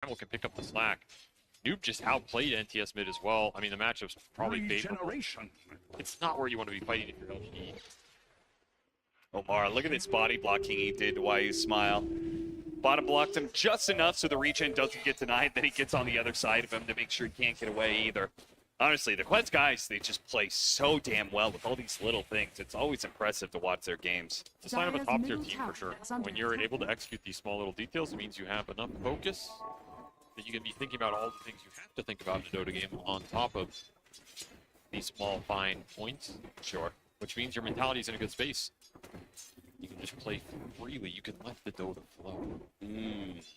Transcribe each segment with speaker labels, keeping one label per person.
Speaker 1: Primal can pick up the slack. Noob just outplayed NTS mid as well. I mean, the matchup's probably favorable. It's not where you want to be fighting if you're LGD.
Speaker 2: Omar, look at this body blocking he did to Why You Smile. Bottom blocked him just enough so the regen doesn't get denied. Then he gets on the other side of him to make sure he can't get away either. Honestly, the Quest guys, they just play so damn well with all these little things. It's always impressive to watch their games.
Speaker 1: It's a sign of a top-tier team for sure. When you're able to execute these small little details, it means you have enough focus that you can be thinking about all the things you have to think about in a Dota game on top of these small, fine points.
Speaker 2: Sure.
Speaker 1: Which means your mentality is in a good space. You can just play freely. You can let the Dota flow.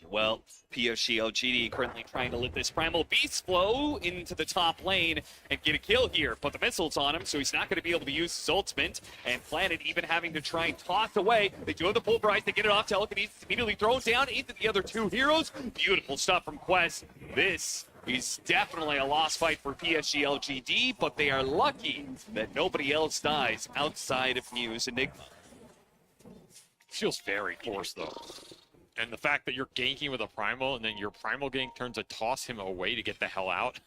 Speaker 2: Well, PSG.LGD currently trying to let this Primal Beast flow into the top lane and get a kill here. Put the missiles on him, so he's not going to be able to use his ultimate. And Planet even having to try and toss away. They do have the pulverize. They get it off. Telekinesis immediately throws down into the other two heroes. Beautiful stuff from Quest. This is definitely a lost fight for PSG.LGD, but they are lucky that nobody else dies outside of Muse Enigma.
Speaker 1: Feels very forced though. And the fact that you're ganking with a Primal and then your Primal gank turns to toss him away to get the hell out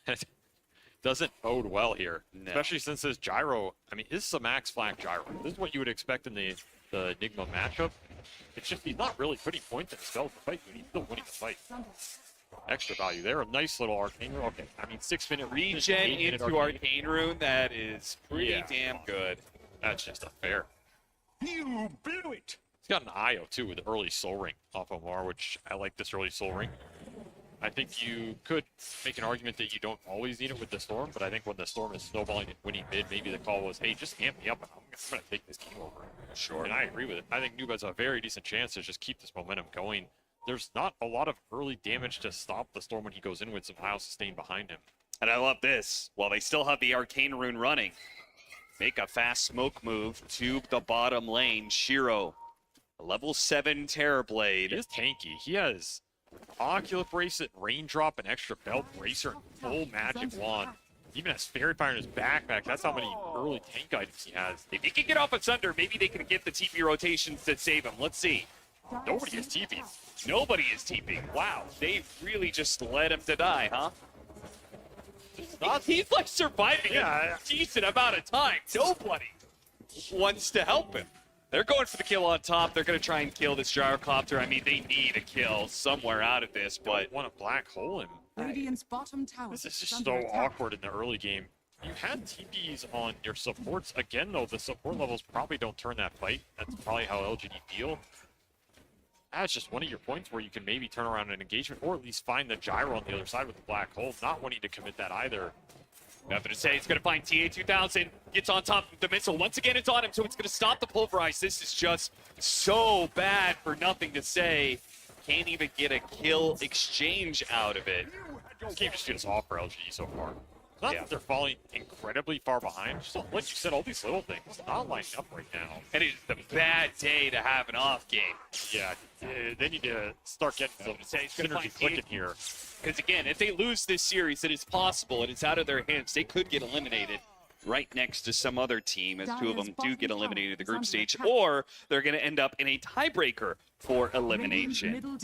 Speaker 1: doesn't bode well here. No. Especially since this Gyro, I mean, this is a max flag Gyro. This is what you would expect in the Enigma matchup. It's just he's not really putting points in spells to fight, but he's still winning the fight. Extra value there. A nice little Arcane Rune. Okay, I mean, 6-minute
Speaker 2: regen into Arcane Rune. That is pretty damn good.
Speaker 1: That's just a fair.
Speaker 3: You blew it.
Speaker 1: He's got an IO too with the early Soul Ring off Omar, which I like this early Soul Ring. I think you could make an argument that you don't always need it with the Storm, but I think when the Storm is snowballing and winning mid, maybe the call was, hey, just amp me up and I'm going to take this game over.
Speaker 2: Sure.
Speaker 1: And I agree with it. I think Noob has a very decent chance to just keep this momentum going. There's not a lot of early damage to stop the Storm when he goes in with some IO sustain behind him.
Speaker 2: And I love this. While they still have the Arcane Rune running, make a fast smoke move to the bottom lane. Shiro. A level 7 Terrorblade.
Speaker 1: He is tanky. He has Ocular Bracelet, Raindrop, and extra Belt Bracer, and full Magic Wand. He even has Fairy Fire in his backpack. That's how many early tank items he has.
Speaker 2: If he can get off a Sunder, maybe they can get the TP rotations to save him. Let's see.
Speaker 1: Nobody is TPing.
Speaker 2: Nobody is TPing. Wow, they really just let him to die, huh? He's like surviving a decent amount of time. Nobody wants to help him. They're going for the kill on top. They're going to try and kill this Gyrocopter. I mean, they need a kill somewhere out of this, but...
Speaker 1: want to black hole him.
Speaker 4: Radiant's bottom tower.
Speaker 1: This is just so awkward in the early game. You had TPs on your supports. Again, though, the support levels probably don't turn that fight. That's probably how LGD feel. That's just one of your points where you can maybe turn around an engagement, or at least find the Gyro on the other side with the black hole. Not wanting to commit that either.
Speaker 2: Nothing to say. He's going to find TA2000. Gets on top of the missile. Once again, it's on him, so it's going to stop the pulverize. This is just so bad for nothing to say. Can't even get a kill exchange out of it.
Speaker 1: This game just feels off for LGD so far. It's not that they're falling incredibly far behind. Just like you said, all these little things not lining up right now.
Speaker 2: And it's the bad day to have an off game.
Speaker 1: Yeah, they need to start getting some synergy clicking here.
Speaker 2: Because again, if they lose this series, it is possible, and it's out of their hands. They could get eliminated right next to some other team, as two of them do get eliminated in the group stage, or they're going to end up in a tiebreaker for elimination.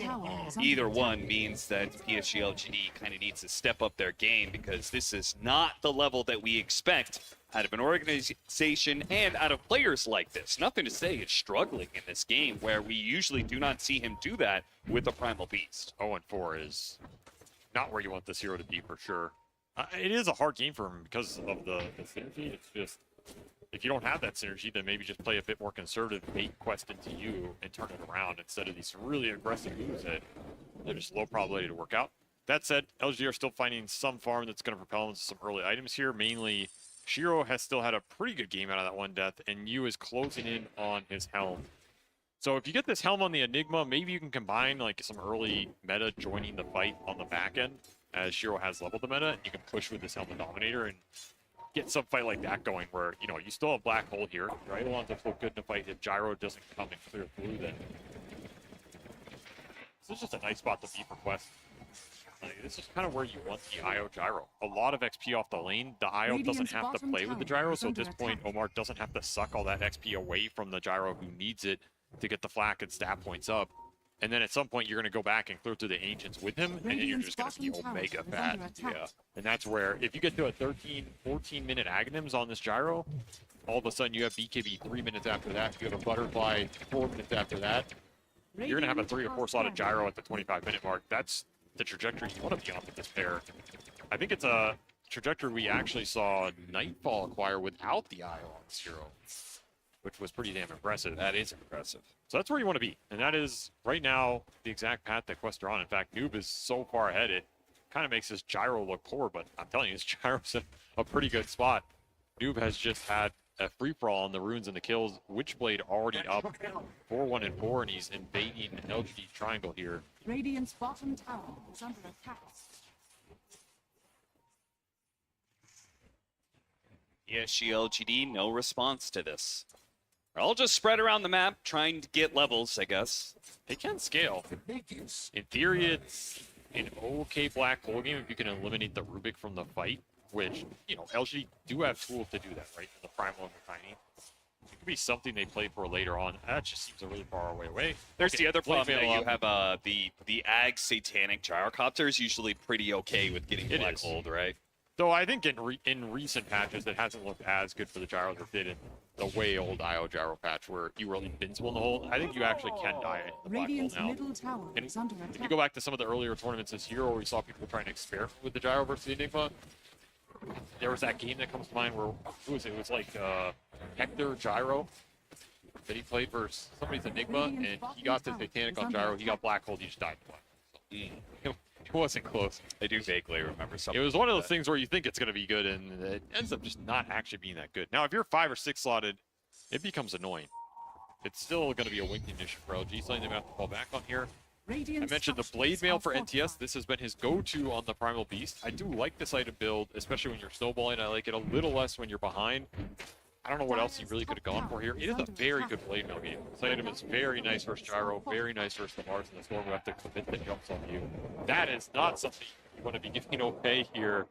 Speaker 2: Either one means that PSG.LGD kind of needs to step up their game, because this is not the level that we expect out of an organization and out of players like this. Nothing to say it's struggling in this game, where we usually do not see him do that with a Primal Beast.
Speaker 1: 0-4 is not where you want this hero to be for sure. It is a hard game for him because of the synergy. It's just, if you don't have that synergy, then maybe just play a bit more conservative, bait Quest into you, and turn it around instead of these really aggressive moves that they're just low probability to work out. That said, LGD are still finding some farm that's going to propel into some early items here. Mainly, Shiro has still had a pretty good game out of that one death, and Yu is closing in on his helm. So if you get this helm on the Enigma, maybe you can combine like some early meta joining the fight on the back end, as Shiro has leveled the meta, and you can push with this Helmet Dominator and get some fight like that going where, you know, you still have Black Hole here. Your Eidolons are still good in a fight. If Gyro doesn't come and clear through, then this is just a nice spot to be for Quest. Like, this is kind of where you want the IO Gyro. A lot of XP off the lane. The IO doesn't have to play with the Gyro, so at this point, Omar doesn't have to suck all that XP away from the Gyro who needs it to get the flak and stat points up. And then at some point, you're going to go back and clear through the Ancients with him, and then you're just going to be Omega fat.
Speaker 2: Yeah.
Speaker 1: And that's where, if you get to a 13, 14-minute Aghanims on this gyro, all of a sudden you have BKB 3 minutes after that. You have a Butterfly 4 minutes after that. You're going to have a 3 or 4 slotted gyro at the 25-minute mark. That's the trajectory you want to be on with this pair. I think it's a trajectory we actually saw Nightfall acquire without the IO on Zero, which was pretty damn impressive.
Speaker 2: That is impressive.
Speaker 1: So that's where you want to be. And that is, right now, the exact path that Quest are on. In fact, Noob is so far ahead, it kind of makes this gyro look poor, but I'm telling you, this gyro's in a pretty good spot. Noob has just had a free-for-all on the runes and the kills. Witchblade already up 4-1 and 4, and he's invading LGD triangle here.
Speaker 4: Radiant's bottom tower is under attack.
Speaker 2: PSG.LGD, no response to this. They're all just spread around the map, trying to get levels, I guess.
Speaker 1: They can scale. In theory, it's an okay black hole game if you can eliminate the Rubik from the fight, which, you know, LG do have tools to do that, right? The Primal and the Tiny. It could be something they play for later on. That just seems a really far away.
Speaker 2: There's
Speaker 1: Okay,
Speaker 2: the other problem that
Speaker 1: Blade
Speaker 2: you
Speaker 1: Veil
Speaker 2: have the Ag Satanic Gyrocopter is usually pretty okay with getting
Speaker 1: It
Speaker 2: black
Speaker 1: is.
Speaker 2: holed, right?
Speaker 1: Though I think in recent patches, it hasn't looked as good for the gyros as it did in the way old IO gyro patch where you were invincible in the hole. I think you actually can die in the black hole
Speaker 4: Radiant's
Speaker 1: now.
Speaker 4: middle tower
Speaker 1: And
Speaker 4: is under
Speaker 1: if you
Speaker 4: attack.
Speaker 1: go back to some of the earlier tournaments this year where we saw people trying to experiment with the gyro versus the Enigma, there was that game that comes to mind where, who was it? It was like Hector Gyro that he played versus somebody's Enigma, and he got the Satanic on gyro, he got black hole, he just died in black hole. So, it wasn't close.
Speaker 2: I do vaguely remember something.
Speaker 1: It was one of those things where you think it's going to be good, and it ends up just not actually being that good. Now, if you're 5 or 6 slotted, it becomes annoying. It's still going to be a winking issue for LG, something they're going to have to fall back on here. I mentioned the Blade Mail for NTS. This has been his go-to on the Primal Beast. I do like this item build, especially when you're snowballing. I like it a little less when you're behind. I don't know what else he really could have gone for here. It is a very good Blade Mail game. This item is very nice versus Gyro, very nice versus the Mars and the Storm who have to commit that jumps on you. That is not something you want to be giving away here.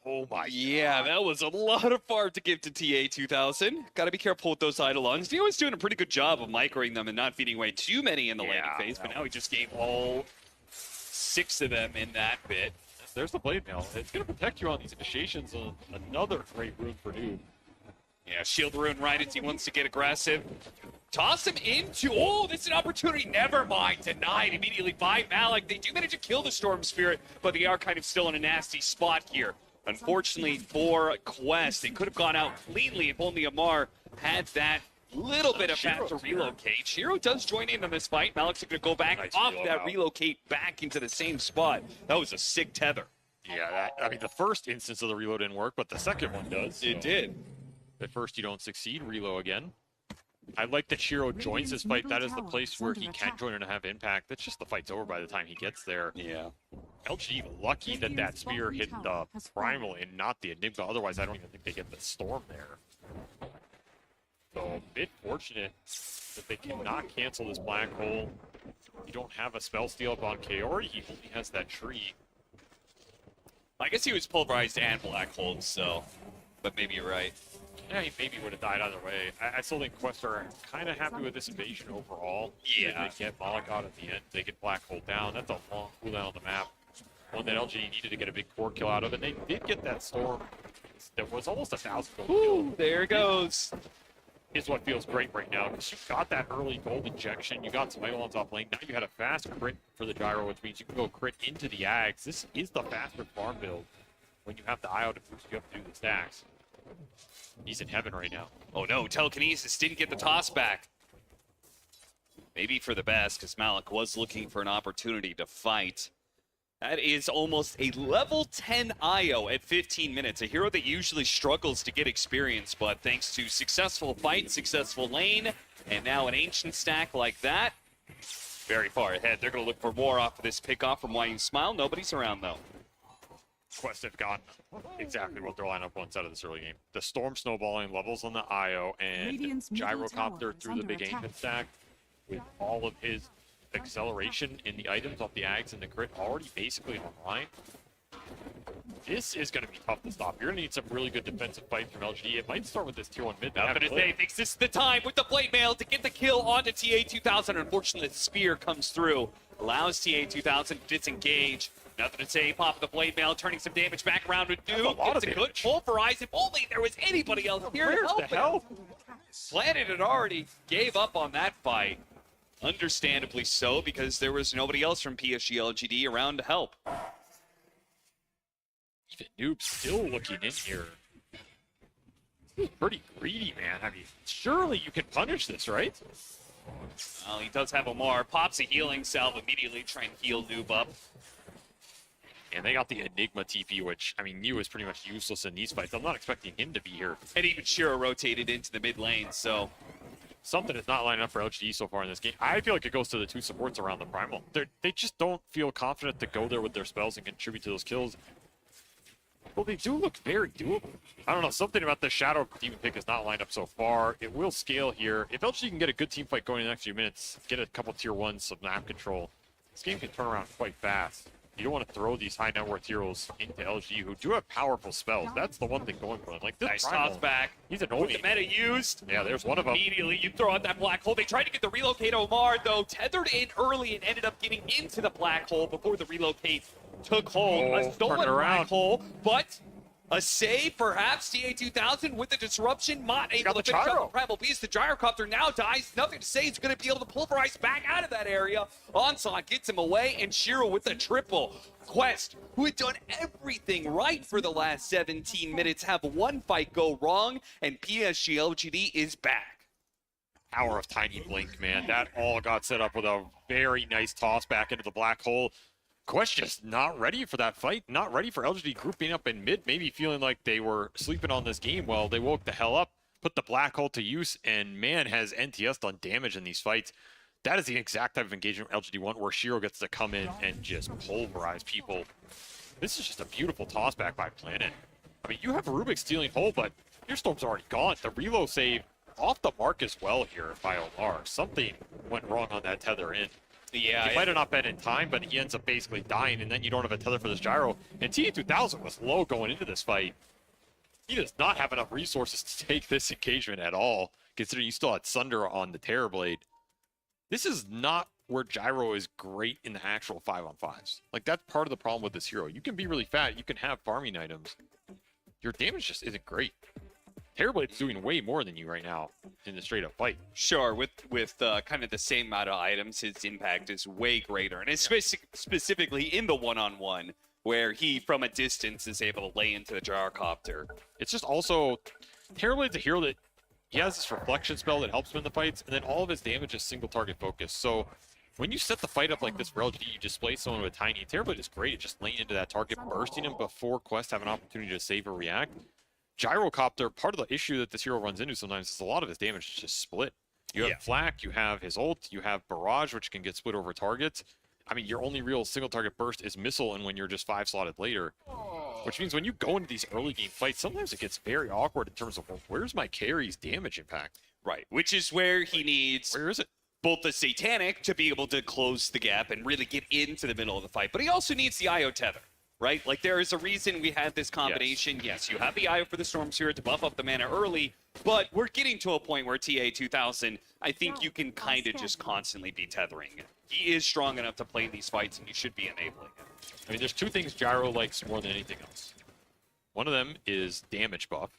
Speaker 1: Oh my
Speaker 2: Yeah, that was a lot of farm to give to TA2000. Got to be careful with those Eidolons. Neo is doing a pretty good job of microing them and not feeding away too many in the landing phase, but now he just gave all 6 of them in that bit.
Speaker 1: There's the Blade Mail. It's going to protect you on these initiations. Another great rune for Noob.
Speaker 2: Yeah, shield rune right as he wants to get aggressive. Toss him into, oh, this is an opportunity. Never mind, denied immediately by Malik. They do manage to kill the Storm Spirit, but they are kind of still in a nasty spot here. Unfortunately for Quest, they could have gone out cleanly if only Amar had that little bit of path to relocate. Shiro does join in on this fight. Malik's going to go back off that relocate back into the same spot. That was a sick tether.
Speaker 1: Yeah, I mean, the first instance of the reload didn't work, but the second one does.
Speaker 2: It did.
Speaker 1: At first you don't succeed, reload again. I like that Shiro joins this fight. That is the place where he can join and have impact. That's just the fight's over by the time he gets there.
Speaker 2: Yeah.
Speaker 1: LG lucky that that spear hit the Primal and not the Enigma. Otherwise, I don't even think they get the Storm there. So, a bit fortunate that they cannot cancel this black hole. You don't have a spell steal up on Kaori. He only has that tree.
Speaker 2: I guess he was pulverized and black holed, so. But maybe you're right.
Speaker 1: Yeah, he maybe would have died either way. I still think Quest are kind of happy with this invasion overall.
Speaker 2: Yeah.
Speaker 1: If they get Malik out at the end, they get black hole down. That's a long cooldown on the map. One that LG needed to get a big core kill out of, and they did get that Storm. That was almost 1,000 gold kill.
Speaker 2: There it goes.
Speaker 1: Is what feels great right now, because you got that early gold injection, you got some Eidolons off lane, now you had a fast crit for the Gyro, which means you can go crit into the Ags. This is the faster farm build when you have the IO to boost you up to do the stacks. He's in heaven right now.
Speaker 2: Oh no, Telekinesis didn't get the toss back. Maybe for the best, because Malik was looking for an opportunity to fight. That is almost a level 10 IO at 15 minutes. A hero that usually struggles to get experience, but thanks to successful fight, successful lane, and now an ancient stack like that, very far ahead. They're going to look for more off of this pickoff from Why You Smile. Nobody's around, though.
Speaker 1: Quest have gotten exactly what their lineup wants out of this early game. The Storm snowballing levels on the IO and
Speaker 4: Radiant's middle
Speaker 1: Gyrocopter
Speaker 4: tower is
Speaker 1: through the
Speaker 4: under
Speaker 1: big
Speaker 4: attack.
Speaker 1: ancient stack with all of his acceleration in the items off the Ags and the crit already basically online. This is going to be tough to stop. You're going to need some really good defensive fight from LGD. It might start with this tier 1 mid.
Speaker 2: I'm going to say, thinks this is the time with the plate mail to get the kill onto TA2000. Unfortunately, the spear comes through, allows TA2000 to disengage. Nothing to say, pop the blade mail, turning some damage back around with Duke. It's a good pulverize. If only there was anybody else here to help him. Planet had already gave up on that fight. Understandably so, because there was nobody else from PSG.LGD around to help.
Speaker 1: Even Noob still looking in here. Pretty greedy, man. I mean, surely you can punish this, right?
Speaker 2: Well, he does have Omar. Pops a healing salve immediately, trying to heal Noob up.
Speaker 1: And they got the Enigma TP, which, I mean, Yu is pretty much useless in these fights. I'm not expecting him to be here.
Speaker 2: And even Shiro rotated into the mid lane, so...
Speaker 1: Something is not lining up for LGD so far in this game. I feel like it goes to the two supports around the Primal. They just don't feel confident to go there with their spells and contribute to those kills. Well, they do look very doable. I don't know, something about the Shadow Demon pick is not lined up so far. It will scale here. If LGD can get a good team fight going in the next few minutes, get a couple tier 1s, some map control, this game can turn around quite fast. You don't want to throw these high net worth heroes into LG who do have powerful spells. That's the one thing going for them. Like this
Speaker 2: nice
Speaker 1: Primal,
Speaker 2: toss back.
Speaker 1: He's annoying.
Speaker 2: With the meta used.
Speaker 1: Yeah, there's one of them.
Speaker 2: Immediately, you throw out that black hole. They tried to get the relocate Omar, though, tethered in early and ended up getting into the black hole before the relocate took hold. A stolen black hole, but a save, perhaps. TA2000 with the disruption, not able to finish up the Primal Beast. The Gyrocopter now dies. Nothing to say. He's going to be able to pulverize back out of that area. Onslaught gets him away, and Shiro with the triple. Quest, who had done everything right for the last 17 minutes, have one fight go wrong, and PSG.LGD is back.
Speaker 1: Power of Tiny Blink, man. That all got set up with a very nice toss back into the black hole. Quest just not ready for that fight, not ready for LGD grouping up in mid, maybe feeling like they were sleeping on this game. Well, they woke the hell up, put the black hole to use, and man, has NTS done damage in these fights. That is the exact type of engagement LGD want, where Shiro gets to come in and just pulverize people. This is just a beautiful toss back by Planet. I mean, you have Rubik stealing hole, but your Storm's already gone. The reload save off the mark as well here by Omar. Something went wrong on that tether in.
Speaker 2: Yeah,
Speaker 1: he might have not been in time, but he ends up basically dying, and then you don't have a tether for this gyro. And TA2000 was low going into this fight. He does not have enough resources to take this engagement at all, considering you still had Sunder on the Terrorblade. This is not where Gyro is great in the actual 5-on-5s. Like, that's part of the problem with this hero. You can be really fat, you can have farming items. Your damage just isn't great. Terrorblade's doing way more than you right now in the straight-up fight.
Speaker 2: Sure, with kind of the same amount of items, his impact is way greater. And it's specifically in the one-on-one, where he, from a distance, is able to lay into the Gyrocopter.
Speaker 1: It's just also, Terrorblade's a hero that he has this reflection spell that helps him in the fights, and then all of his damage is single target focus. So when you set the fight up like this for LGD, you display someone with Tiny. Terrorblade is great at just laying into that target, bursting him before Quest have an opportunity to save or react. Gyrocopter, part of the issue that this hero runs into sometimes is a lot of his damage is just split. You have Flak, you have his ult, you have Barrage, which can get split over targets. I mean, your only real single target burst is Missile, and when you're just 5-slotted later. Which means when you go into these early game fights, sometimes it gets very awkward in terms of, well, where's my carry's damage impact?
Speaker 2: Right, which is where he needs...
Speaker 1: Where is it?
Speaker 2: Both the Satanic to be able to close the gap and really get into the middle of the fight, but he also needs the IO Tether, right? Like, there is a reason we had this combination. Yes, you have the IO for the Storm Spirit to buff up the mana early, but we're getting to a point where TA2000, I think you can kind of just constantly be tethering. He is strong enough to play these fights, and you should be enabling it.
Speaker 1: I mean, there's two things Gyro likes more than anything else. One of them is damage buff.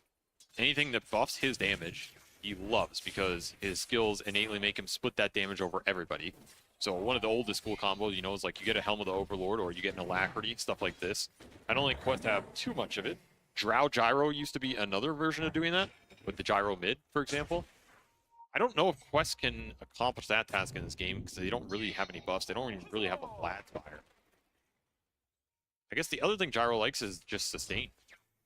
Speaker 1: Anything that buffs his damage, he loves, because his skills innately make him split that damage over everybody. So one of the oldest school combos, you know, is like you get a Helm of the Overlord, or you get an Alacrity, stuff like this. I don't think Quest have too much of it. Drow Gyro used to be another version of doing that, with the Gyro mid, for example. I don't know if Quest can accomplish that task in this game, because they don't really have any buffs. They don't even really have a Vladspire. I guess the other thing Gyro likes is just sustain,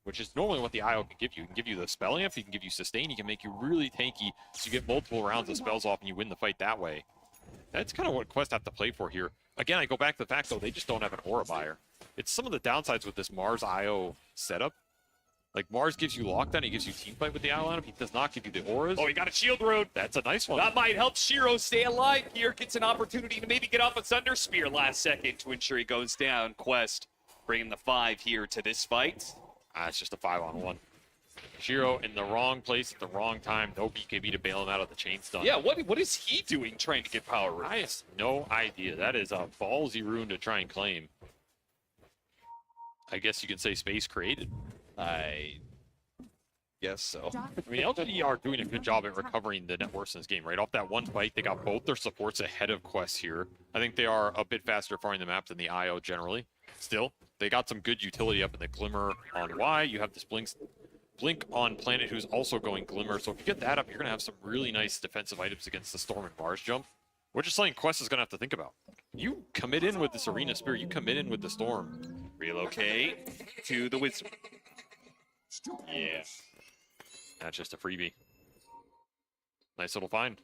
Speaker 1: which is normally what the IO can give you. He can give you the spell amp, he can give you sustain, he can make you really tanky, so you get multiple rounds of spells off and you win the fight that way. That's kind of what Quest have to play for here. Again, I go back to the fact, though, they just don't have an aura buyer. It's some of the downsides with this Mars IO setup. Like, Mars gives you lockdown, he gives you teamfight with the IO lineup, he does not give you the auras.
Speaker 2: Oh, he got a shield rune.
Speaker 1: That's a nice one.
Speaker 2: That might help Shiro stay alive here. Gets an opportunity to maybe get off a Thunder Spear last second to ensure he goes down. Quest bringing the 5 here to this fight.
Speaker 1: It's just a 5-on-1. Shiro in the wrong place at the wrong time. No BKB to bail him out of the chain stun.
Speaker 2: Yeah, what is he doing trying to get power rune?
Speaker 1: I have no idea. That is a ballsy rune to try and claim. I guess you can say space created.
Speaker 2: I guess so.
Speaker 1: I mean, LGD are doing a good job at recovering the net worth in this game, right? Off that one fight, they got both their supports ahead of Quest here. I think they are a bit faster farming the map than the IO generally. Still, they got some good utility up in the Glimmer on Y. You have this Blink on Planet, who's also going Glimmer. So if you get that up, you're going to have some really nice defensive items against the Storm and Bars jump, which is something Quest is going to have to think about. You commit in with this Arena Spear. You commit in with the Storm.
Speaker 2: Relocate to the Wisdom. Yeah.
Speaker 1: That's just a freebie. Nice little find.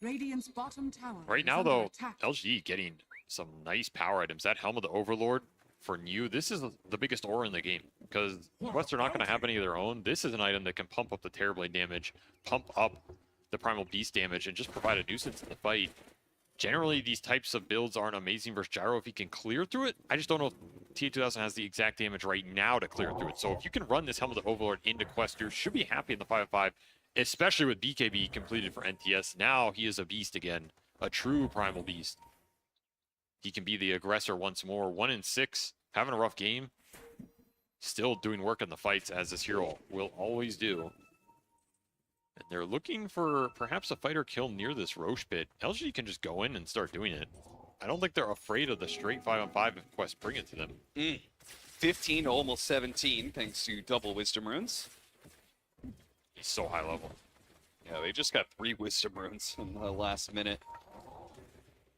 Speaker 4: Radiant's bottom tower
Speaker 1: Right
Speaker 4: is
Speaker 1: now,
Speaker 4: under
Speaker 1: though,
Speaker 4: attack.
Speaker 1: LGD getting some nice power items. That Helm of the Overlord for New, this is the biggest aura in the game because Quest are not going to have any of their own. This is an item that can pump up the Terrorblade damage, pump up the Primal Beast damage, and just provide a nuisance in the fight. Generally, these types of builds aren't amazing versus Gyro if he can clear through it. I just don't know if TA2000 has the exact damage right now to clear through it. So if you can run this Helm of the Overlord into Quest, you should be happy in the 5-5, especially with BKB completed for NTS. Now he is a beast again, a true Primal Beast. He can be the aggressor once more. 1-6, having a rough game. Still doing work in the fights, as this hero will always do. And they're looking for perhaps a fighter kill near this Roche pit. LG can just go in and start doing it. I don't think they're afraid of the straight 5-on-5 if Quest bring it to them.
Speaker 2: 15 to almost 17, thanks to double Wisdom runes.
Speaker 1: He's so high level.
Speaker 2: Yeah, they just got 3 Wisdom runes in the last minute.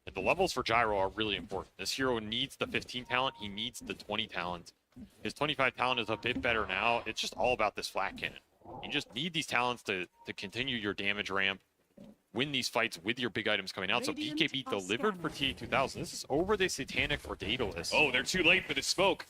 Speaker 1: And the levels for Gyro are really important. This hero needs the 15 talent. He needs the 20 talent. His 25 talent is a bit better now. It's just all about this flat cannon. You just need these talents to continue your damage ramp, win these fights with your big items coming out. So BKB delivered for TA2000. This is over the Satanic or Daedalus.
Speaker 2: Oh, they're too late for the smoke.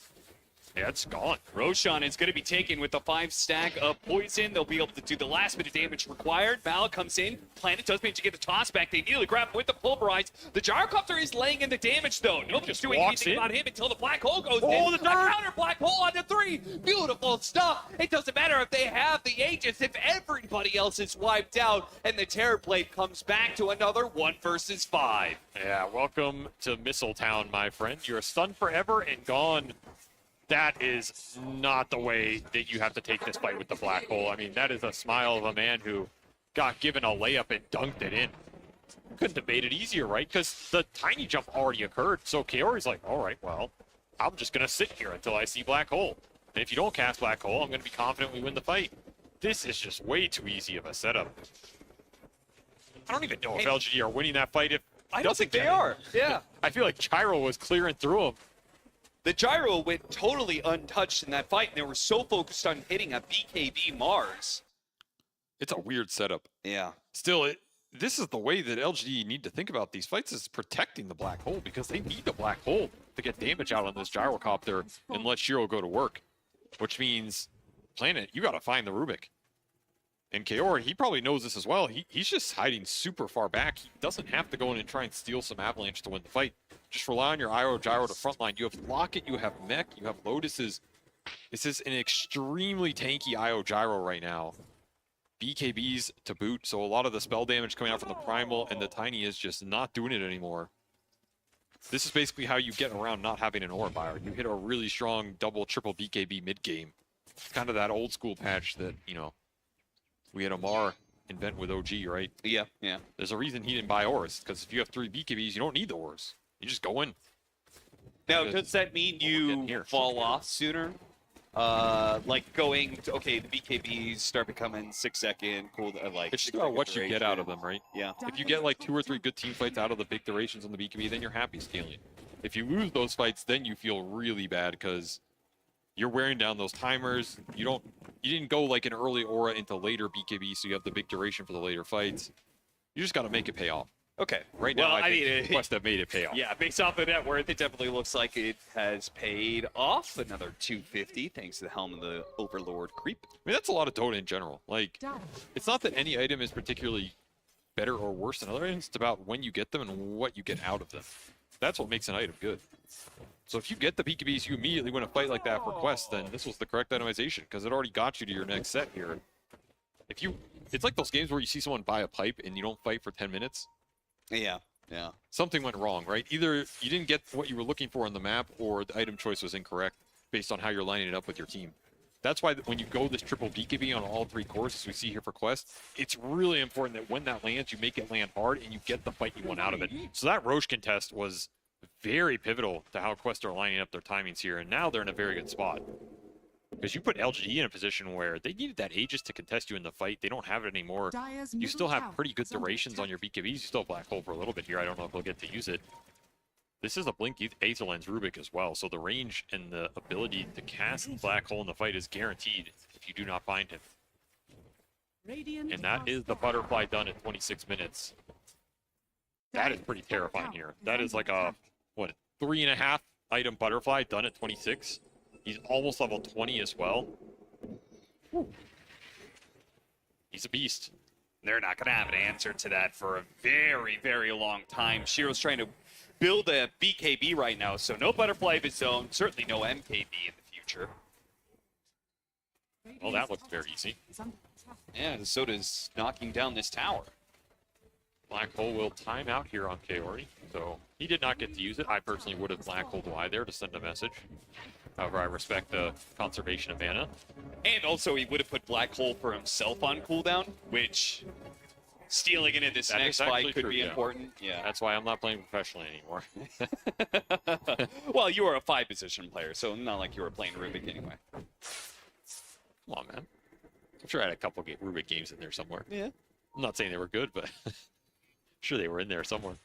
Speaker 1: Yeah, it's gone.
Speaker 2: Roshan is going to be taken with the 5 stack of poison. They'll be able to do the last bit of damage required. Val comes in. Planet does manage to get the toss back. They nearly grab him with the pulverize. The Gyrocopter is laying in the damage, though. Nobody's doing anything about him until the black hole goes in.
Speaker 1: The
Speaker 2: A counter black hole on the 3. Beautiful stuff. It doesn't matter if they have the Aegis, if everybody else is wiped out, and the Terrorblade comes back to another 1 versus 5.
Speaker 1: Yeah, welcome to Mistletown, my friend. You're stunned forever and gone. That is not the way that you have to take this fight with the black hole. I mean, that is a smile of a man who got given a layup and dunked it in. Couldn't have made it easier, right? Because the tiny jump already occurred. So Kaori's like, all right, well, I'm just going to sit here until I see black hole. And if you don't cast black hole, I'm going to be confident we win the fight. This is just way too easy of a setup. I don't even know if LGD are winning that fight.
Speaker 2: I don't think they are. Yeah.
Speaker 1: I feel like Gyro was clearing through him.
Speaker 2: The Gyro went totally untouched in that fight, and they were so focused on hitting a BKB Mars.
Speaker 1: It's a weird setup.
Speaker 2: Yeah.
Speaker 1: Still, this is the way that LGD need to think about these fights, is protecting the black hole, because they need the black hole to get damage out on this Gyrocopter and let Shiro go to work. Which means, Planet, you got to find the Rubik. And Kaori, he probably knows this as well. He's just hiding super far back. He doesn't have to go in and try and steal some Avalanche to win the fight. Just rely on your Io Gyro to frontline. You have Locket, you have Mech, you have Lotuses. This is an extremely tanky Io Gyro right now. BKBs to boot, so a lot of the spell damage coming out from the Primal, and the Tiny is just not doing it anymore. This is basically how you get around not having an Aura Buyer. You hit a really strong double, triple BKB mid-game. It's kind of that old school patch that, you know, we had Amar invent with OG, right?
Speaker 2: Yeah, yeah.
Speaker 1: There's a reason he didn't buy Auras, because if you have 3 BKBs, you don't need the Auras. You just go in.
Speaker 2: Now, does that mean you fall off sooner? Like going to, okay, the BKBs start becoming 6-second, cool, like...
Speaker 1: It's just about what you get out of them, right?
Speaker 2: Yeah.
Speaker 1: If you get like 2 or 3 good team fights out of the big durations on the BKB, then you're happy scaling. If you lose those fights, then you feel really bad, because you're wearing down those timers. You didn't go like an early aura into later BKB, so you have the big duration for the later fights. You just got to make it pay off.
Speaker 2: Okay.
Speaker 1: Right now, I think Quest have made it pay off.
Speaker 2: Yeah, based off the net worth, it definitely looks like it has paid off. Another 250 thanks to the Helm of the Overlord creep.
Speaker 1: I mean, that's a lot of Dota in general. Like, it's not that any item is particularly better or worse than other items. It's about when you get them and what you get out of them. That's what makes an item good. So if you get the BKBs, you immediately win a fight like that for Quest, then this was the correct itemization because it already got you to your next set here. It's like those games where you see someone buy a pipe and you don't fight for 10 minutes.
Speaker 2: Yeah.
Speaker 1: Something went wrong, right? Either you didn't get what you were looking for on the map or the item choice was incorrect based on how you're lining it up with your team. That's why when you go this triple BKB on all 3 cores, as we see here for Quest, it's really important that when that lands, you make it land hard and you get the fight you want out of it. So that Roche contest was very pivotal to how Quest are lining up their timings here, and now they're in a very good spot. Because you put LGD in a position where they needed that Aegis to contest you in the fight. They don't have it anymore. You still have pretty good durations on your BKBs. You still have Black Hole for a little bit here. I don't know if they'll get to use it. This is a Blink Aether Lens Rubik as well, so the range and the ability to cast Black Hole in the fight is guaranteed if you do not find him. And that is the Butterfly done in 26 minutes. That is pretty terrifying here. That is like a, 3.5 item Butterfly done at 26. He's almost level 20 as well. Whew. He's a beast.
Speaker 2: They're not going to have an answer to that for a very, very long time. Shiro's trying to build a BKB right now, so no Butterfly of his own, certainly no MKB in the future.
Speaker 1: Well, that looks very easy.
Speaker 2: Yeah, so does knocking down this tower.
Speaker 1: Black Hole will time out here on Kaori, so he did not get to use it. I personally would have Black Holed Y there to send a message. However, I respect the conservation of mana.
Speaker 2: And also, he would have put Black Hole for himself on cooldown, which stealing into this
Speaker 1: That
Speaker 2: next
Speaker 1: is actually
Speaker 2: fight could
Speaker 1: true,
Speaker 2: be
Speaker 1: yeah.
Speaker 2: important. Yeah.
Speaker 1: That's why I'm not playing professionally anymore.
Speaker 2: Well, you were a 5-position player, so not like you were playing Rubik anyway.
Speaker 1: Come on, man. I'm sure I had a couple Rubik games in there somewhere.
Speaker 2: Yeah.
Speaker 1: I'm not saying they were good, but sure they were in there somewhere.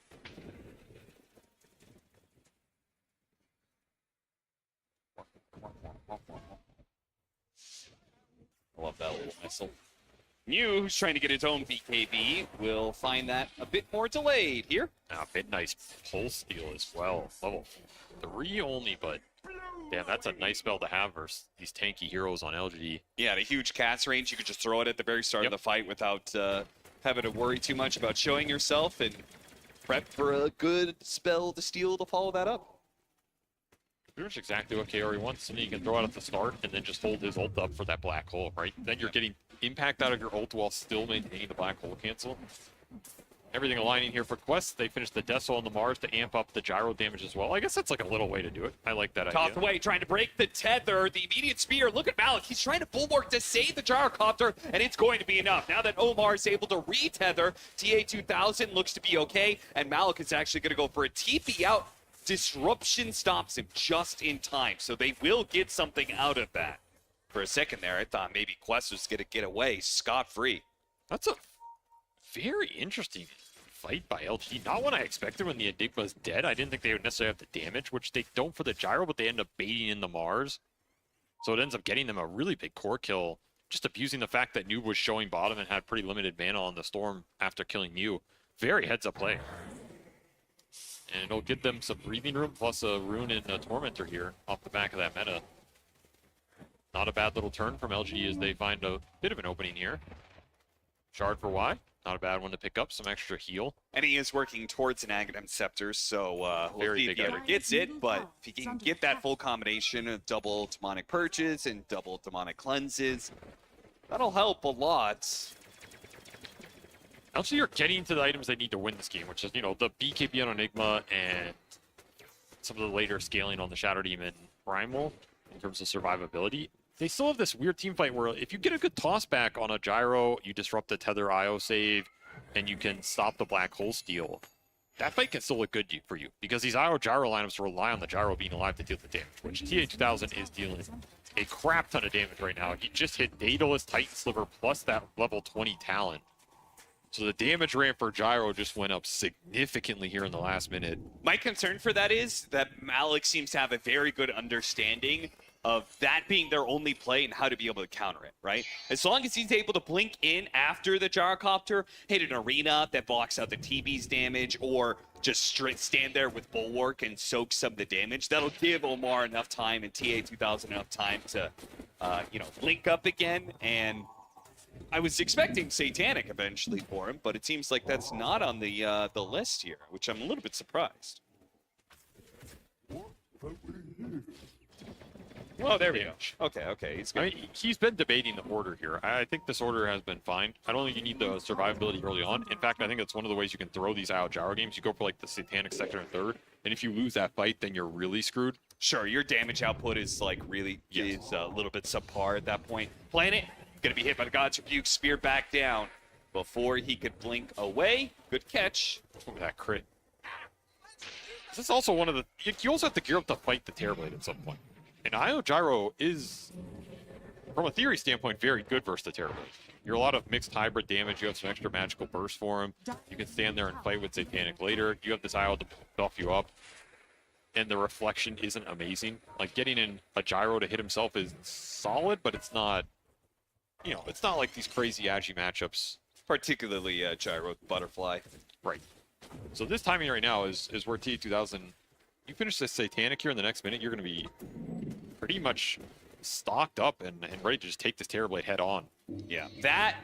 Speaker 2: I love that little missile. Mew, who's trying to get his own BKB, will find that a bit more delayed here.
Speaker 1: A bit nice pulse steal as well. Level 3 only, but damn, that's a nice spell to have versus these tanky heroes on LGD.
Speaker 2: Yeah, the huge cast range. You could just throw it at the very start
Speaker 1: Yep.
Speaker 2: of the fight without having to worry too much about showing yourself and prep for a good spell to steal to follow that up.
Speaker 1: Pretty much exactly what Kaori wants, and you can throw it at the start and then just hold his ult up for that Black Hole, right? Then you're getting impact out of your ult while still maintaining the Black Hole cancel. Everything aligning here for Quest. They finished the Deso on the Mars to amp up the gyro damage as well. I guess that's like a little way to do it. I like that idea.
Speaker 2: Tossed away, trying to break the tether, the immediate spear. Look at Malik. He's trying to bulwark to save the gyrocopter, and it's going to be enough. Now that Omar is able to re-tether, TA2000 looks to be okay, and Malik is actually going to go for a TP out. Disruption stops him just in time, so they will get something out of that. For a second there, I thought maybe Quest was going to get away scot-free.
Speaker 1: That's a very interesting fight by LG. Not one I expected when the Enigma's dead. I didn't think they would necessarily have the damage, which they don't for the gyro, but they end up baiting in the Mars. So it ends up getting them a really big core kill, just abusing the fact that Noob was showing bottom and had pretty limited mana on the Storm after killing Mew. Very heads-up play. And it'll give them some breathing room, plus a Rune and a Tormentor here off the back of that meta. Not a bad little turn from LG as they find a bit of an opening here. Shard for Y. Not a bad one to pick up, some extra heal.
Speaker 2: And he is working towards an Aghanim Scepter, so we'll
Speaker 1: Very
Speaker 2: see if
Speaker 1: big
Speaker 2: he ever
Speaker 1: item.
Speaker 2: gets it, but if he can get that full combination of double demonic purges and double demonic cleanses, that'll help a lot.
Speaker 1: LG are getting to the items they need to win this game, which is, you know, the BKB on Enigma and some of the later scaling on the Shadow Demon Primal in terms of survivability. They still have this weird team fight where if you get a good toss back on a gyro, you disrupt the tether IO save, and you can stop the Black Hole steal. That fight can still look good for you because these IO gyro lineups rely on the gyro being alive to deal the damage, which TA2000 is dealing a crap ton of damage right now. He just hit Daedalus, Titan Sliver, plus that level 20 Talon. So the damage ramp for gyro just went up significantly here in the last minute.
Speaker 2: My concern for that is that Malik seems to have a very good understanding of that being their only play and how to be able to counter it, right? As long as he's able to blink in after the gyrocopter, hit an arena that blocks out the TB's damage, or just straight stand there with Bulwark and soak some of the damage, that'll give Omar enough time and TA2000 enough time to, link up again. And I was expecting Satanic eventually for him, but it seems like that's not on the list here, which I'm a little bit surprised. Oh, there we go. Okay, he's good.
Speaker 1: I mean, he's been debating the order here. I think this order has been fine. I don't think you need the survivability early on. In fact, I think it's one of the ways you can throw these out gyro games. You go for like the Satanic second and third, and if you lose that fight, then you're really screwed.
Speaker 2: Sure, your damage output is like really is a little bit subpar at that point. Planet gonna be hit by the God's Rebuke, spear back down before he could blink away. Good catch.
Speaker 1: Look at that crit. This is also one of the. You also have to gear up to fight the Terrorblade at some point. And IO Gyro is, from a theory standpoint, very good versus the Terrorblade. You're a lot of mixed hybrid damage. You have some extra magical burst for him. You can stand there and fight with Satanic later. You have this IO to buff you up. And the reflection isn't amazing. Like, getting in a Gyro to hit himself is solid, but it's not, you know, it's not like these crazy Agi matchups.
Speaker 2: Particularly Gyro Butterfly.
Speaker 1: Right. So this timing right now is where TA2000, you finish this Satanic here in the next minute, you're going to be pretty much stocked up and ready to just take this Terrorblade head on.
Speaker 2: Yeah, that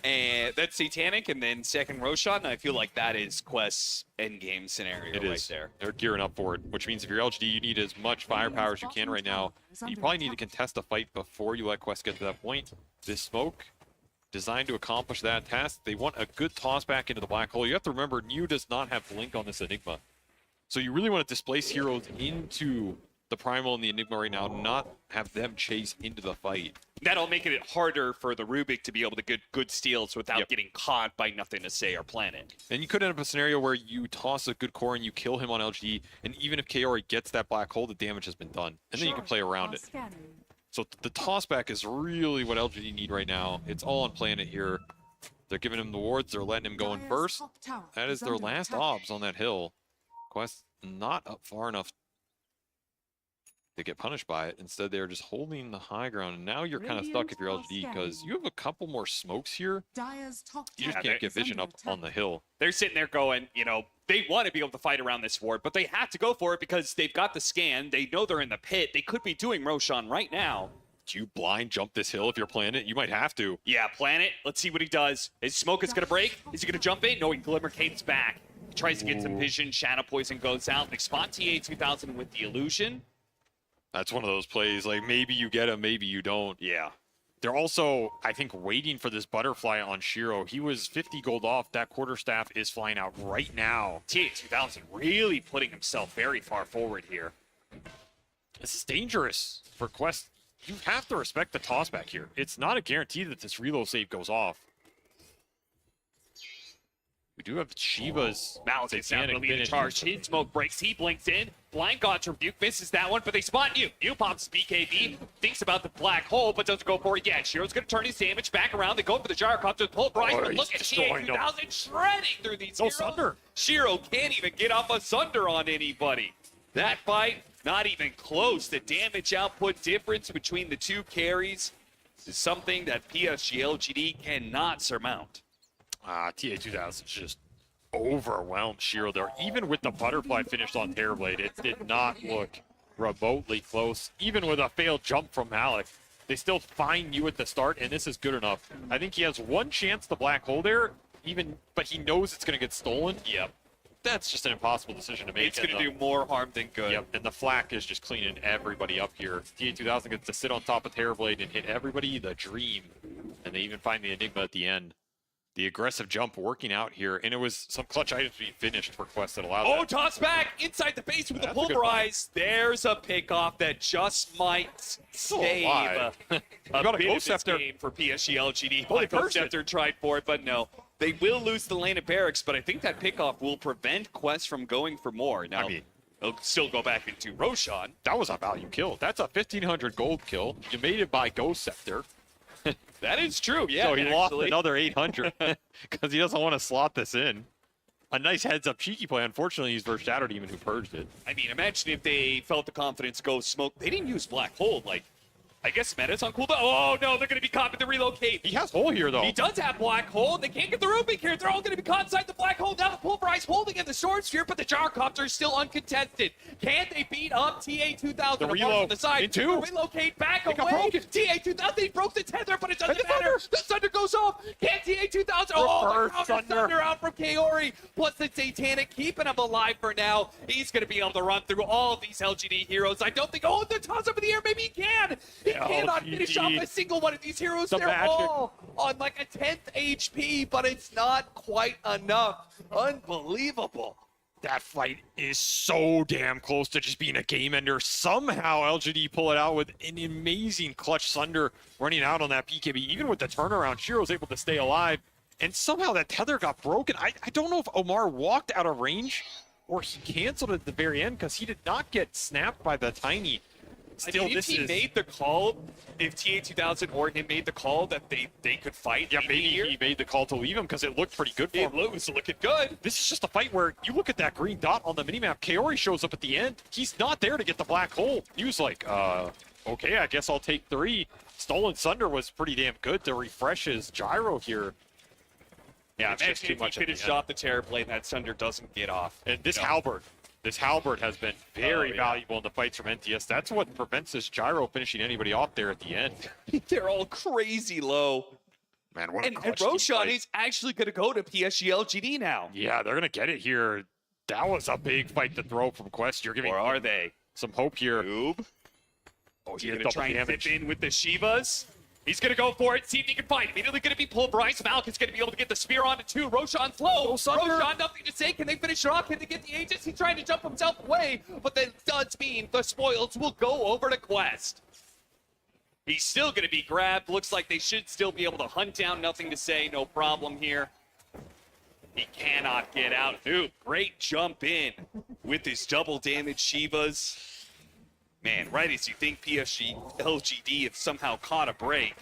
Speaker 2: and that's Satanic, and then second Roshan. I feel like that is Quest's endgame scenario there.
Speaker 1: They're gearing up for it, which means if you're LGD, you need as much firepower as you can right now. You probably need to contest a fight before you let Quest get to that point. This smoke, designed to accomplish that task. They want a good toss back into the black hole. You have to remember, New does not have Blink on this Enigma. So you really want to displace heroes into the Primal and the Enigma right now, not have them chase into the fight.
Speaker 2: That'll make it harder for the Rubik to be able to get good steals without getting caught by Nothing to Say or Planet.
Speaker 1: And you could end up a scenario where you toss a good core and you kill him on LGD, and even if Kaori gets that black hole, the damage has been done. And then you can play around it. So the tossback is really what LGD need right now. It's all on Planet here. They're giving him the wards. They're letting him go in first. That is their last obs on that hill. Quest not up far enough to get punished by it. Instead, they're just holding the high ground. And now you're kind of stuck if you're LGD because you have a couple more smokes here. You just can't get vision up on the hill.
Speaker 2: They're sitting there going, you know, they want to be able to fight around this ward, but they have to go for it because they've got the scan. They know they're in the pit. They could be doing Roshan right now.
Speaker 1: Do you blind jump this hill if you're Planet? You might have to.
Speaker 2: Yeah, Planet. Let's see what he does. His smoke is going to break. Is he going to jump in? No, he glimmercates back. He tries to get some vision. Shadow Poison goes out. They spot TA2000 with the illusion.
Speaker 1: That's one of those plays, like maybe you get him, maybe you don't.
Speaker 2: Yeah.
Speaker 1: They're also, I think, waiting for this butterfly on Shiro. He was 50 gold off. That quarterstaff is flying out right now.
Speaker 2: TA2000 really putting himself very far forward here.
Speaker 1: This is dangerous for Quest. You have to respect the tossback here. It's not a guarantee that this reload save goes off. We do have Shiva's
Speaker 2: Malice now going to lead the charge. His smoke breaks. He blinks in. Blind God's Rebuke misses that one, but they spot you. You pops BKB, thinks about the black hole, but doesn't go for it yet. Shiro's going to turn his damage back around. They go for the gyrocopter, pull Bryce, but look at TA2000 shredding through these heroes.
Speaker 1: Sunder.
Speaker 2: Shiro can't even get off a Sunder on anybody. That fight, not even close. The damage output difference between the two carries is something that PSG.LGD cannot surmount.
Speaker 1: TA2000 just overwhelmed Shiro there. Even with the butterfly finished on Terrorblade, it did not look remotely close. Even with a failed jump from Malik, they still find you at the start, and this is good enough. I think he has one chance to black hole there, but he knows it's going to get stolen.
Speaker 2: Yep.
Speaker 1: That's just an impossible decision to make.
Speaker 2: It's going to do more harm than good.
Speaker 1: Yep, and the flak is just cleaning everybody up here. TA2000 gets to sit on top of Terrorblade and hit everybody. The dream. And they even find the Enigma at the end. The aggressive jump working out here, and it was some clutch items being finished for Quest that allowed
Speaker 2: Oh,
Speaker 1: that.
Speaker 2: toss back inside the base with the
Speaker 1: That's a good
Speaker 2: pulverize. There's a pickoff that just might save a
Speaker 1: got a
Speaker 2: bit
Speaker 1: Ghost
Speaker 2: of this
Speaker 1: Scepter.
Speaker 2: game for PSG.LGD.
Speaker 1: Oh, they
Speaker 2: Ghost
Speaker 1: purged it.
Speaker 2: Scepter tried for it, but no. They will lose the lane of barracks, but I think that pickoff will prevent Quest from going for more. Now, they'll still go back into Roshan.
Speaker 1: That was a value kill. That's a 1,500 gold kill. You made it by Ghost Scepter.
Speaker 2: That is true, yeah.
Speaker 1: So he lost another 800 because he doesn't want to slot this in. A nice heads-up cheeky play. Unfortunately, he's versus Shadow Demon who purged it.
Speaker 2: I mean, imagine if they felt the confidence go smoke. They didn't use Black Hole. Like, I guess Meta's on cooldown. Oh no, they're going to be caught with the relocate.
Speaker 1: He has hole here, though.
Speaker 2: He does have black hole. They can't get the Rubik here. They're all going to be caught inside the black hole. Now the Pulverize holding in the Sword Sphere, but the Gyrocopter is still uncontested. Can they beat up TA2000?
Speaker 1: The reload
Speaker 2: on the side.
Speaker 1: in two.
Speaker 2: The relocate back
Speaker 1: They got
Speaker 2: away.
Speaker 1: broken.
Speaker 2: TA2000, they broke the tether, but it doesn't
Speaker 1: And the
Speaker 2: matter.
Speaker 1: Thunder.
Speaker 2: The Thunder goes off. Can TA2000? Oh,
Speaker 1: Reverse
Speaker 2: the Thunder
Speaker 1: Thunder.
Speaker 2: out from Kaori. Plus the Satanic keeping him alive for now. He's going to be able to run through all of these LGD heroes. I don't think. Oh, the toss up in the air. Maybe he can. He cannot finish off a single one of these heroes.
Speaker 1: The
Speaker 2: They're
Speaker 1: magic.
Speaker 2: all on like a 10th HP, but it's not quite enough. Unbelievable.
Speaker 1: That fight is so damn close to just being a game ender. Somehow LGD pull it out with an amazing clutch Thunder running out on that BKB. Even with the turnaround, Shiro's able to stay alive. And somehow that tether got broken. I don't know if Omar walked out of range or he canceled at the very end because he did not get snapped by the Tiny. Still,
Speaker 2: I mean, if
Speaker 1: this
Speaker 2: he
Speaker 1: is...
Speaker 2: made the call, if TA2000 or him made the call that they could fight,
Speaker 1: Yeah, maybe
Speaker 2: here,
Speaker 1: he made the call to leave him because it looked pretty good for him.
Speaker 2: it was looking good.
Speaker 1: This is just a fight where you look at that green dot on the minimap. Kaori shows up at the end. He's not there to get the black hole. He was like, okay, I guess I'll take 3. Stolen Thunder was pretty damn good to refresh his gyro here.
Speaker 2: Yeah,
Speaker 1: It's
Speaker 2: man,
Speaker 1: just too
Speaker 2: if
Speaker 1: much
Speaker 2: he
Speaker 1: at the
Speaker 2: finished
Speaker 1: end.
Speaker 2: off the Terror Blade, that Thunder doesn't get off.
Speaker 1: And this
Speaker 2: You know?
Speaker 1: halberd. This halberd has been very
Speaker 2: Oh, yeah.
Speaker 1: valuable in the fights from NTS. That's what prevents this gyro finishing anybody off there at the end.
Speaker 2: They're all crazy low.
Speaker 1: Man, what a
Speaker 2: And
Speaker 1: clutch team
Speaker 2: Roshan
Speaker 1: fight.
Speaker 2: is actually going to go to PSG.LGD now.
Speaker 1: Yeah, they're going to get it here. That was a big fight to throw from Quest. You're giving
Speaker 2: Or are they?
Speaker 1: some hope here.
Speaker 2: Noob.
Speaker 1: Oh, he
Speaker 2: He's
Speaker 1: had
Speaker 2: going to
Speaker 1: double
Speaker 2: try and
Speaker 1: damage.
Speaker 2: zip in with the Shivas. He's going to go for it, see if he can fight. Immediately going to be pulverized. Falcon's going to be able to get the spear onto 2. Roshan's low. Roshan, nothing to say. Can they finish it off? Can they get the Aegis? He's trying to jump himself away, but that does mean the spoils will go over to Quest. He's still going to be grabbed. Looks like they should still be able to hunt down. Nothing to say. No problem here. He cannot get out. Ooh, great jump in with his double damage Shivas. Man, right as you think PSG.LGD have somehow caught a break.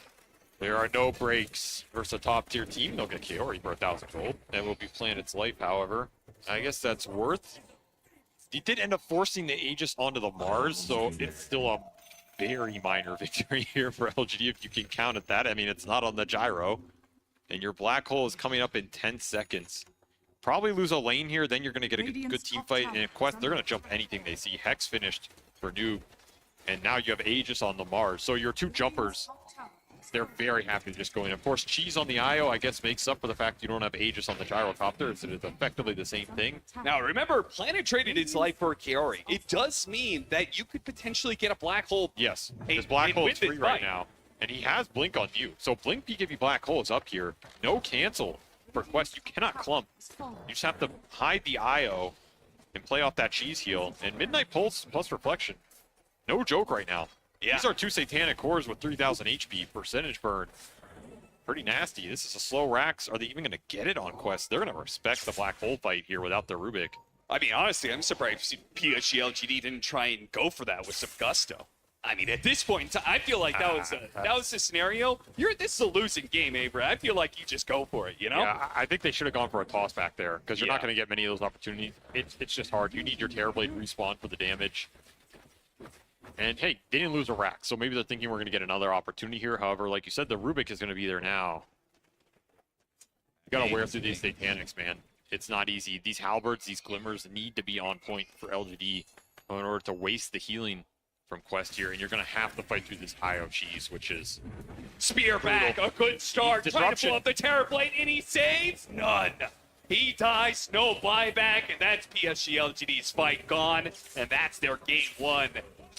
Speaker 1: There are no breaks versus a top-tier team. They'll get Kaori for 1,000 gold. That will be Planet's life, however. I guess that's worth. He did end up forcing the Aegis onto the Mars, so it's still a very minor victory here for LGD if you can count at that. I mean, it's not on the gyro. And your black hole is coming up in 10 seconds. Probably lose a lane here, then you're going to get a good team fight. And in Quest, they're going to jump anything they see. Hex finished for Noob. And now you have Aegis on the Mars. So your 2 jumpers, they're very happy to just go in. Of course, Cheese on the IO, I guess, makes up for the fact you don't have Aegis on the Gyrocopter. So it's effectively the same thing.
Speaker 2: Now, remember, Planet traded his life for Kaori. It does mean that you could potentially get a black hole.
Speaker 1: Yes,
Speaker 2: Hey,
Speaker 1: his black
Speaker 2: and
Speaker 1: hole
Speaker 2: with
Speaker 1: is
Speaker 2: this
Speaker 1: free right
Speaker 2: fight.
Speaker 1: now. And he has Blink on you. So Blink BKB black hole is up here. No cancel for Quest. You cannot clump. You just have to hide the IO and play off that Cheese heal. And Midnight Pulse plus Reflection. No joke right now.
Speaker 2: Yeah.
Speaker 1: These are 2 Satanic cores with 3,000 HP percentage burn. Pretty nasty. This is a slow Rax. Are they even going to get it on Quest? They're going to respect the black hole fight here without the Rubik.
Speaker 2: I mean, honestly, I'm surprised PSG.LGD didn't try and go for that with some gusto. I mean, at this point, I feel like that was the scenario. This is a losing game, Abra. I feel like you just go for it, you know?
Speaker 1: Yeah, I think they should have gone for a toss back there because you're not
Speaker 2: Yeah.
Speaker 1: going to get many of those opportunities. It's just hard. You need your Terrorblade respawn for the damage. And hey, they didn't lose a rack, so maybe they're thinking we're going to get another opportunity here. However, like you said, the Rubik is going to be there now. You got to wear through these Satanics, man. It's not easy. These Halberds, these Glimmers need to be on point for LGD in order to waste the healing from Quest here, and you're going to have to fight through this IO Cheese, which is
Speaker 2: Spear back, a good start. Trying to
Speaker 1: Disruption.
Speaker 2: pull up the Terror Blade, and he saves none. He dies, no buyback, and that's PSG.LGD's fight gone, and that's their game 1.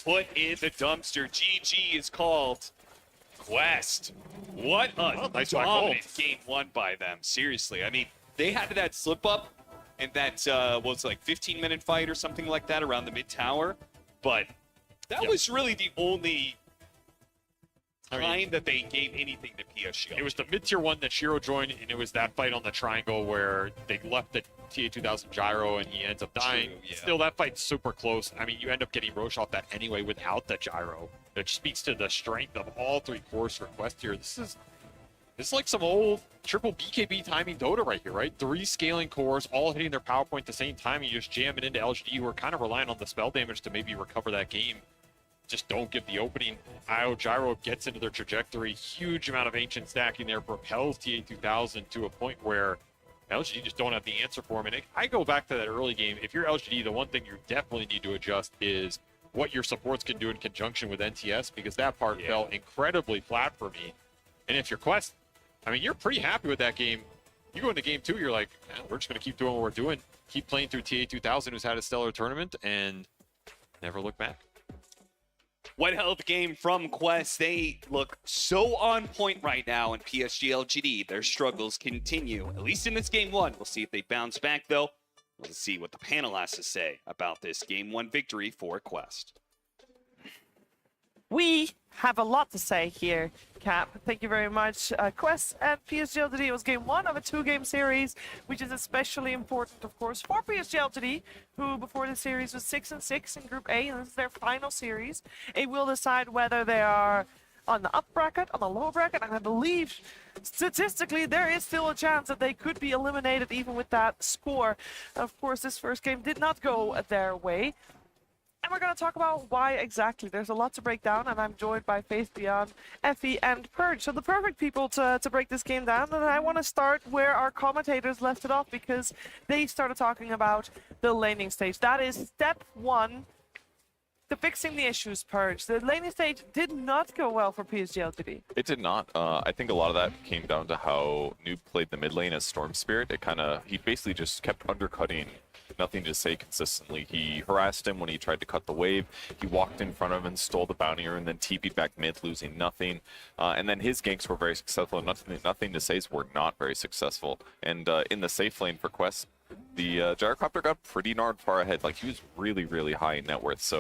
Speaker 2: Put in the dumpster. GG is called. Quest. What a
Speaker 1: nice black hole.
Speaker 2: dominant game 1 by them. Seriously, I mean, they had that slip up in that was like 15-minute fight or something like that around the mid tower, but that
Speaker 1: Yep.
Speaker 2: was really the only
Speaker 1: I
Speaker 2: time
Speaker 1: mean,
Speaker 2: that they gave anything to PSG.
Speaker 1: it was the mid-tier one that Shiro joined, and it was that fight on the triangle where they left the TA2000 gyro and he ends up dying.
Speaker 2: True, yeah.
Speaker 1: Still, that fight's super close. I mean, you end up getting Roche off that anyway without the gyro. It speaks to the strength of all 3 cores for Quest here. This is like some old triple BKB timing Dota right here, right? 3 scaling cores, all hitting their power point at the same time. You just jam it into LGD, who are kind of relying on the spell damage to maybe recover that game. just don't give the opening. IO Gyro gets into their trajectory. Huge amount of ancient stacking there propels TA2000 to a point where LGD just don't have the answer for him. And I go back to that early game. If you're LGD, the one thing you definitely need to adjust is what your supports can do in conjunction with NTS, because that part fell incredibly flat for me. And if you're Quest, I mean, you're pretty happy with that game. You go into game 2, you're like, we're just going to keep doing what we're doing. Keep playing through TA2000, who's had a stellar tournament, and never look back.
Speaker 2: One hell of a game from Quest. They look so on point right now in PSG.LGD. Their struggles continue, at least in this game 1. We'll see if they bounce back, though. Let's see what the panel has to say about this game 1 victory for Quest.
Speaker 5: We have a lot to say here, Cap. Thank you very much. Quest and PSG.LGD was game 1 of a 2-game series, which is especially important, of course, for PSG.LGD, who before the series was 6-6 in Group A, and this is their final series. It will decide whether they are on the up bracket, on the low bracket, and I believe statistically there is still a chance that they could be eliminated even with that score. Of course, this first game did not go their way. And we're going to talk about why exactly. There's a lot to break down, and I'm joined by Faith Beyond, Effie, and Purge. So the perfect people to break this game down. And I want to start where our commentators left it off, because they started talking about the laning stage. That is step 1 to fixing the issues, Purge. The laning stage did not go well for PSG.LGD.
Speaker 6: It did not. I think a lot of that came down to how Noob played the mid lane as Storm Spirit. He basically just kept undercutting Nothing to Say consistently. He harassed him when he tried to cut the wave. He walked in front of him and stole the bounty and then TP'd back mid, losing nothing. And then his ganks were very successful. Nothing to Say's were not very successful. And in the safe lane for Quest, the Gyrocopter got pretty darn far ahead. Like, he was really, really high in net worth. So